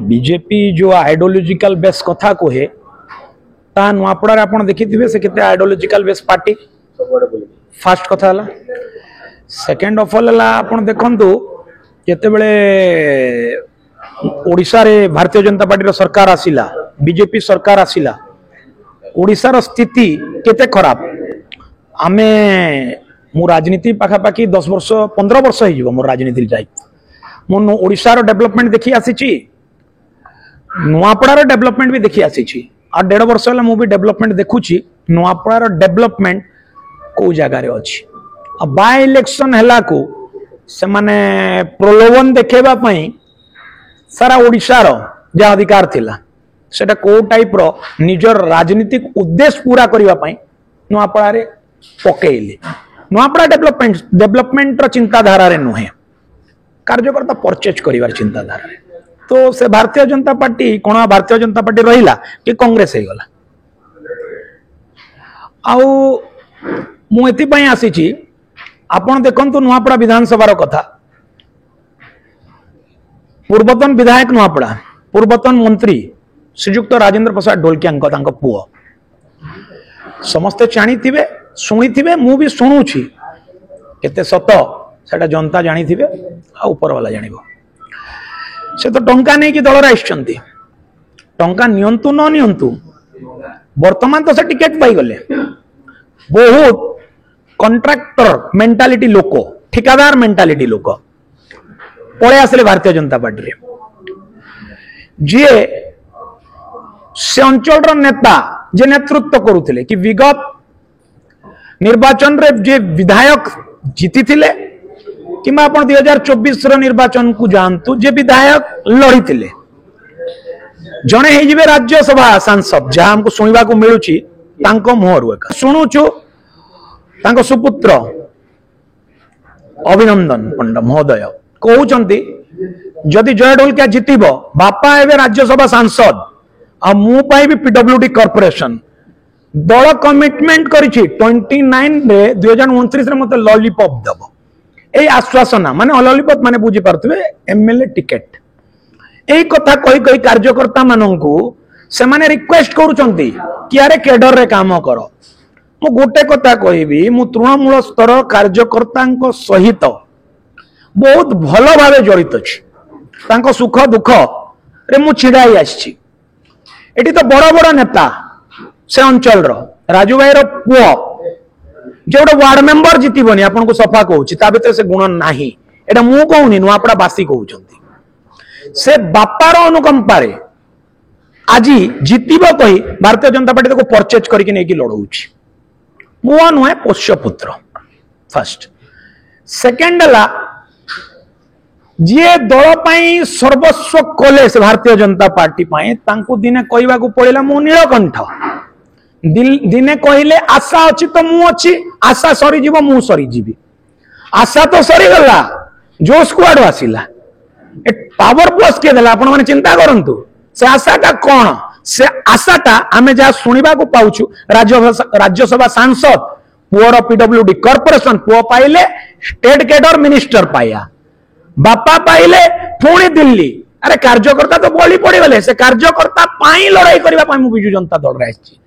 BJP जो ideological base कथा कहे ता नुआपड़ा आप देखिए से केते आइडियोलॉजिकल बेस पार्टी फास्ट कथा है। सेकेंड ऑफ ऑल आप देखु जिते बड़े ओडिशा रे भारतीय जनता पार्टी सरकार आसिला बीजेपी सरकार आसिला ओडिशार स्थिति केते खराब आमे मु राजनीति पाखापाखि 10 वर्ष 15 वर्ष हो मोर राजनीति जाए मु ओडिशार डेवलपमेंट देखी आसी नुआपड़ार डेवलपमेंट भी देखी आसी आ 1.5 वर्ष है मुझे डेवलपमेंट देखुची नुआपड़ार डेवलपमेंट को जगार अच्छी बाय इलेक्शन है को से माने प्रलोभन देखेबा पई सारा ओडिशार जहाँ अधिकार थिला सेटा को टाइप रो निजर राजनीतिक उद्देश्य पूरा करबा पई नुआपड़ा रे पकेइले नुआपड़ा डेवलपमेंट रो चिंताधारा रे नुहे कार्यकर्ता परचेज करिवार चिंताधारा रे तो से भारतीय जनता पार्टी कोन भारतीय जनता पार्टी रहिला कि कांग्रेस हे गला आउ मु एति पई आसी छी आपण देखंतु नुआपड़ा विधानसभा कथा पूर्वतन विधायक नुआपड़ा पूर्वतन मंत्री श्रीजुक्त राजेंद्र प्रसाद ढोलकिया पुओ समस्ते जानी शुणी मु भी शुणुची केते सत सेटा जनता जानी आ ऊपर वाला जानिबो से तो टंका नहीं कि दल आइछंती टंका नियंतु न नियंतु वर्तमान तो से टिकेट पाई गले बहुत कॉन्ट्रैक्टर मेंटालिटी लोक ठिकादार मेंटालिटी लोक पळे आसले भारतीय जनता पार्टी रे जे से अंचल नेता जे नेतृत्व करुथिले कि विगत निर्वाचन रे जे विधायक जीति थिले किमा आपण 2024 रो निर्वाचन को जानतु जे विधायक लड़ी थिले जणे हे जिवे राज्यसभा सांसद जहां हमको सुनिबा को मिलुची तांको मोहरु एक सुनुछु तांको सुपुत्र अभिनंदन पंडा महोदय कहउचंती जदि जय ढोलकिया जितिबो बापा एबे राज्यसभा सांसद आ मु पाई भी पीडब्ल्यूडी कॉर्पोरेशन दल कमिटमेंट करिछि 29 रे 2029 रे मते लॉलीपॉप दबो ए आश्वासना माने लॉलीपॉप माने बुझी पारथबे एमएलए टिकेट एई कथा कहि कहि कार्यकर्ता माननकु से माने रिक्वेस्ट करूचंती कि अरे केडर रे काम करो मु गोटे कथा कहबी मु तृणमूल स्तर कार्यकर्ता सहित बहुत भल भाव जड़ित अच्छी सुख दुख रे मु छिड़ाई आसी एटी तो बड़ बड़ नेता से अंचल राजू भाई पुओ जो गोटे वार्ड मेंबर जीतबनी आपन को सफा कहूँ भीतर से गुण नाही एटा मु कहूनी नुआपड़ा बासी कहउचंती से बापार अनुकंपारे आज जीतब कही भारतीय जनता पार्टी को परचेज करके नहीं लड़ौची पुओ नुहे पोष्य पुत्र फर्स्ट सेकेंड है जी दल पाई सर्वस्व कले से भारतीय जनता पार्टी पाई तांको दिने कहवा को पड़ेगा मु नीलकंठ दिने कहले आशा अच्छी तो मु अच्छी आशा सरीज मु सरीजी आशा तो सरीगला जो स्क्वाड आसला पावर प्लस किए देला आपण माने चिंता करंतु से आशाटा कौन से आशाटा आमे जहाँ शुणा को पाउछु राज्यसभा सांसद पुअर पीडब्ल्यूडी कॉर्पोरेशन पुओ पाइले स्टेट कैडर मिनिस्टर पाया बापा पाइले पुणी दिल्ली अरे कार्यकर्ता तो बली पड़ी गले से कार्यकर्ता पाई लड़ाई करबा पाई मु बिजु जनता दल रे आछि